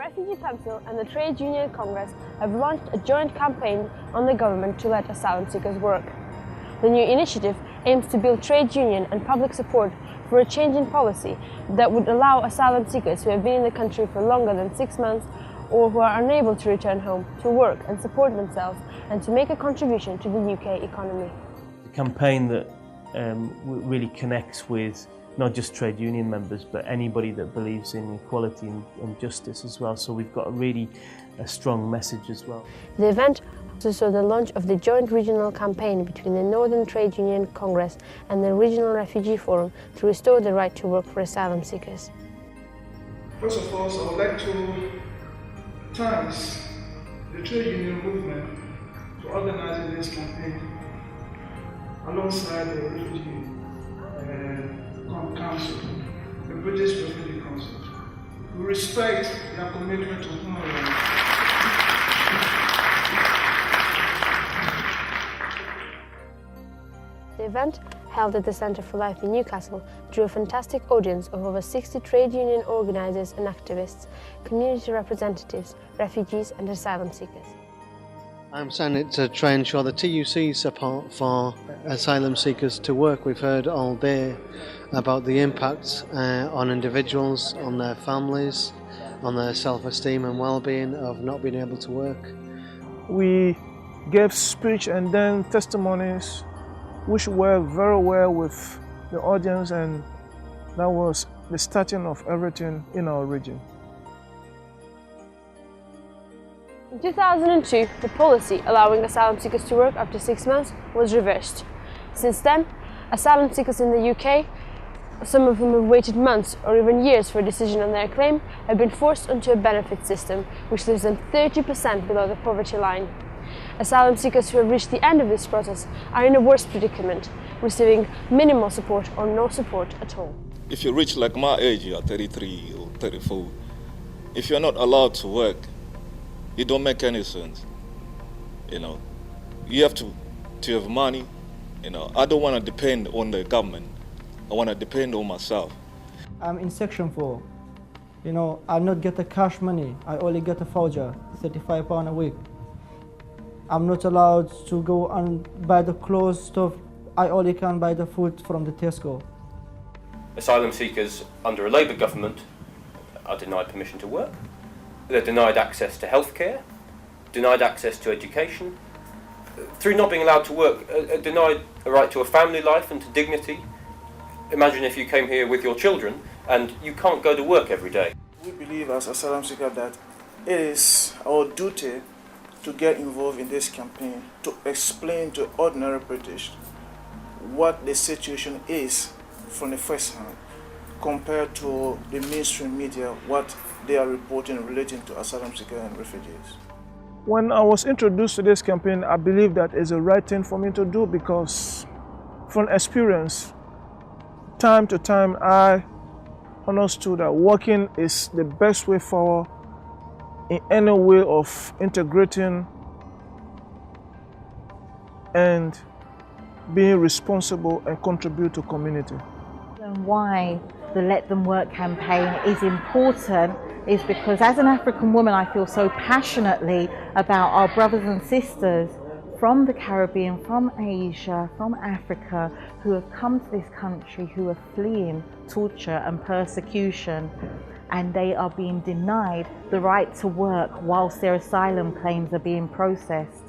Refugee Council and the Trade Union Congress have launched a joint campaign on the government to let asylum seekers work. The new initiative aims to build trade union and public support for a change in policy that would allow asylum seekers who have been in the country for longer than 6 months or who are unable to return home to work and support themselves and to make a contribution to the UK economy. A campaign that really connects with not just trade union members but anybody that believes in equality and justice as well, so we've got a strong message as well. The event also saw the launch of the joint regional campaign between the Northern Trade Union Congress and the Regional Refugee Forum to restore the right to work for asylum seekers. First of all, I would like to thank the trade union movement for organizing this campaign alongside the Refugee Council, the British Refugee Council. We respect their commitment to human rights. The event, held at the Centre for Life in Newcastle, drew a fantastic audience of over 60 trade union organisers and activists, community representatives, refugees and asylum seekers. I'm saying it to try and ensure the TUC support for asylum seekers to work. We've heard all day about the impact on individuals, on their families, on their self-esteem and well-being of not being able to work. We gave speech and then testimonies which worked very well with the audience, and that was the starting of everything in our region. In 2002, the policy allowing asylum seekers to work up to 6 months was reversed. Since then, asylum seekers in the UK, some of whom have waited months or even years for a decision on their claim, have been forced onto a benefit system which leaves them 30% below the poverty line. Asylum seekers who have reached the end of this process are in a worse predicament, receiving minimal support or no support at all. If you reach like my age, you are 33 or 34, if you're not allowed to work, it don't make any sense. You have to have money. I don't want to depend on the government. I want to depend on myself. I'm in section 4. I not get the cash money. I only get a voucher, £35 a week. I'm not allowed to go and buy the clothes stuff. I only can buy the food from the Tesco. Asylum seekers under a Labour government are denied permission to work. They're denied access to healthcare, denied access to education. Through not being allowed to work, are denied a right to a family life and to dignity. Imagine if you came here with your children and you can't go to work every day. We believe as asylum seekers that it is our duty to get involved in this campaign to explain to ordinary British what the situation is from the first hand compared to the mainstream media, what they are reporting relating to asylum seekers and refugees. When I was introduced to this campaign, I believe that is the right thing for me to do because from experience, time to time, I understood that working is the best way forward in any way of integrating and being responsible and contribute to community. And why the Let Them Work campaign is important is because as an African woman I feel so passionately about our brothers and sisters from the Caribbean, from Asia, from Africa, who have come to this country, who are fleeing torture and persecution, and they are being denied the right to work whilst their asylum claims are being processed.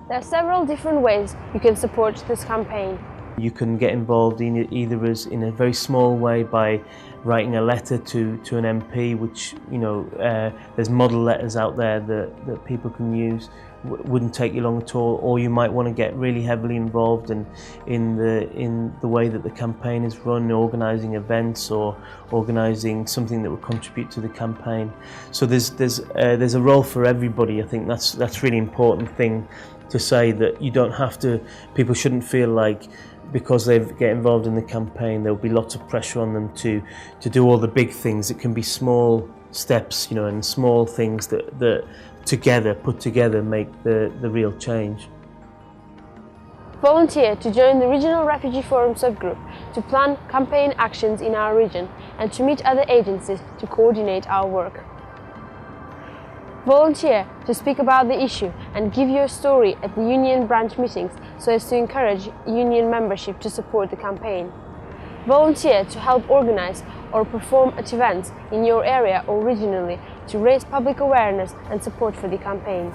There are several different ways you can support this campaign. You can get involved in it either as in a very small way by writing a letter to an MP, which there's model letters out there that people can use. Wouldn't take you long at all, or you might want to get really heavily involved in the way that the campaign is run, organising events or organising something that would contribute to the campaign. So there's a role for everybody. I think that's really important thing to say, that you don't have to. People shouldn't feel like because they get involved in the campaign there'll be lots of pressure on them to do all the big things. It can be small steps, and small things that together, put together, make the real change. Volunteer to join the Regional Refugee Forum subgroup to plan campaign actions in our region and to meet other agencies to coordinate our work. Volunteer to speak about the issue and give your story at the union branch meetings so as to encourage union membership to support the campaign. Volunteer to help organize or perform at events in your area or regionally to raise public awareness and support for the campaign.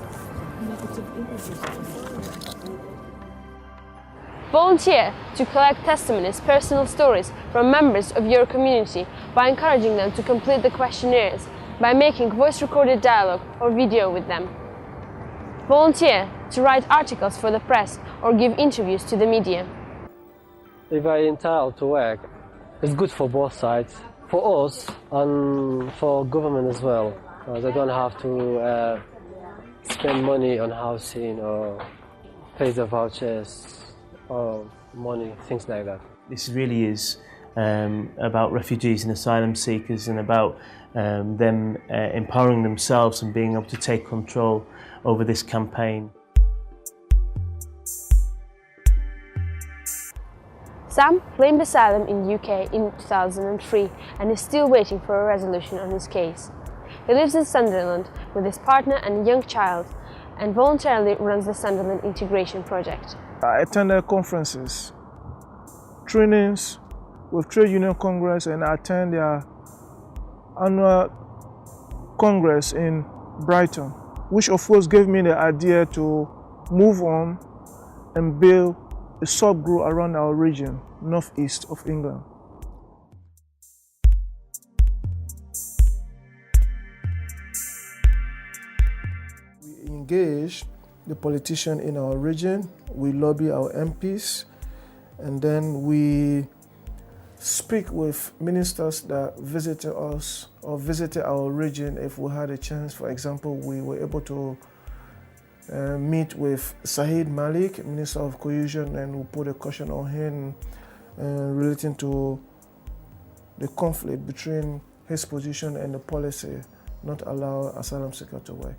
Volunteer to collect testimonies, personal stories from members of your community by encouraging them to complete the questionnaires, by making voice-recorded dialogue or video with them. Volunteer to write articles for the press or give interviews to the media. If I'm entitled to work, it's good for both sides, for us and for government as well, because I don't have to spend money on housing or pay the vouchers or money, things like that. This really is about refugees and asylum seekers and about them empowering themselves and being able to take control over this campaign. Sam claimed asylum in the UK in 2003 and is still waiting for a resolution on his case. He lives in Sunderland with his partner and a young child and voluntarily runs the Sunderland Integration Project. I attended conferences, trainings with Trade Union Congress, and I attend their annual Congress in Brighton, which of course gave me the idea to move on and build a subgroup around our region, northeast of England. We engage the politicians in our region, we lobby our MPs, and then we speak with ministers that visited us or visited our region if we had a chance. For example, we were able to meet with Saeed Malik, Minister of Cohesion, and we put a caution on him relating to the conflict between his position and the policy not allow asylum seekers to work.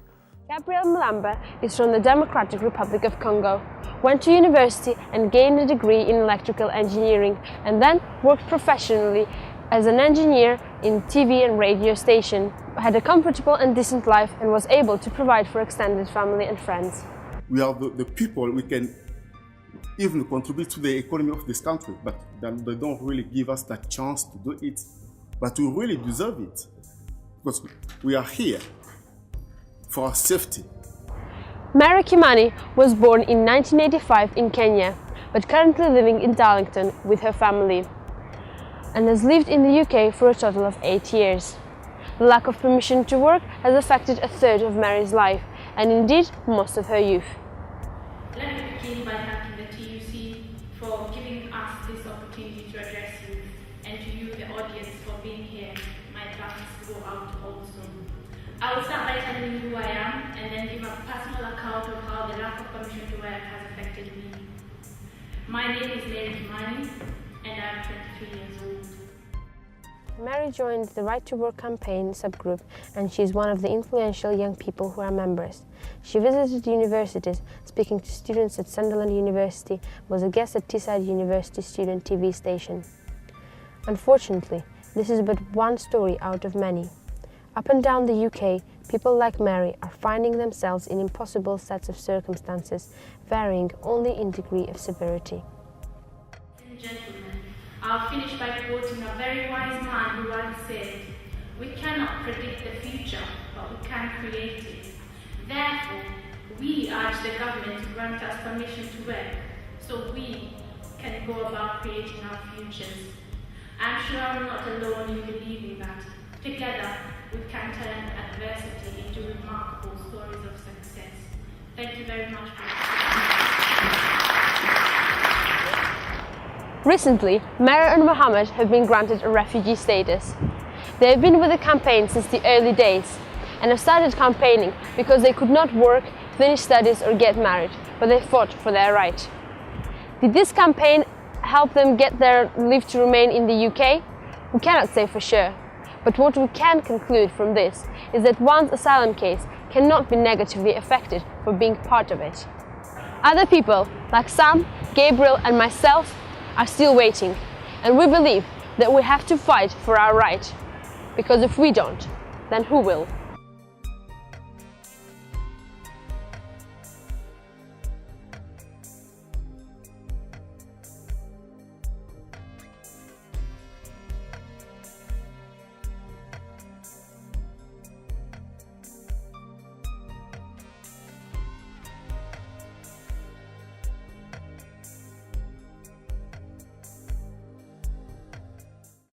Gabriel Malamba is from the Democratic Republic of Congo, went to university and gained a degree in electrical engineering and then worked professionally as an engineer in TV and radio station, had a comfortable and decent life and was able to provide for extended family and friends. We are the people, we can even contribute to the economy of this country, but they don't really give us that chance to do it. But we really deserve it, because we are here for our safety. Mary Kimani was born in 1985 in Kenya, but currently living in Darlington with her family, and has lived in the UK for a total of 8 years. The lack of permission to work has affected a third of Mary's life, and indeed most of her youth. Let me begin by thanking the TUC for giving us this opportunity to address you, and to you, the audience, for being here. My thanks go out also. I will start by telling you who I am, and then give a personal account of how the lack of permission to work has affected me. My name is Mary Kimani, and I am 23 years old. Mary joined the Right to Work campaign subgroup, and she is one of the influential young people who are members. She visited universities, speaking to students at Sunderland University, was a guest at Teesside University student TV station. Unfortunately, this is but one story out of many. Up and down the UK, people like Mary are finding themselves in impossible sets of circumstances, varying only in degree of severity. Ladies and gentlemen, I'll finish by quoting a very wise man who once said, "We cannot predict the future, but we can create it." Therefore, we urge the government to grant us permission to work, so we can go about creating our futures. I'm sure I'm not alone in believing that. Together, we can turn adversity into remarkable stories of success. Thank you very much for Recently, Mary and Mohammed have been granted a refugee status. They have been with the campaign since the early days and have started campaigning because they could not work, finish studies or get married, but they fought for their right. Did this campaign help them get their leave to remain in the UK? We cannot say for sure, but what we can conclude from this is that one's asylum case cannot be negatively affected for being part of it. Other people, like Sam, Gabriel and myself are still waiting, and we believe that we have to fight for our right, because if we don't, then who will?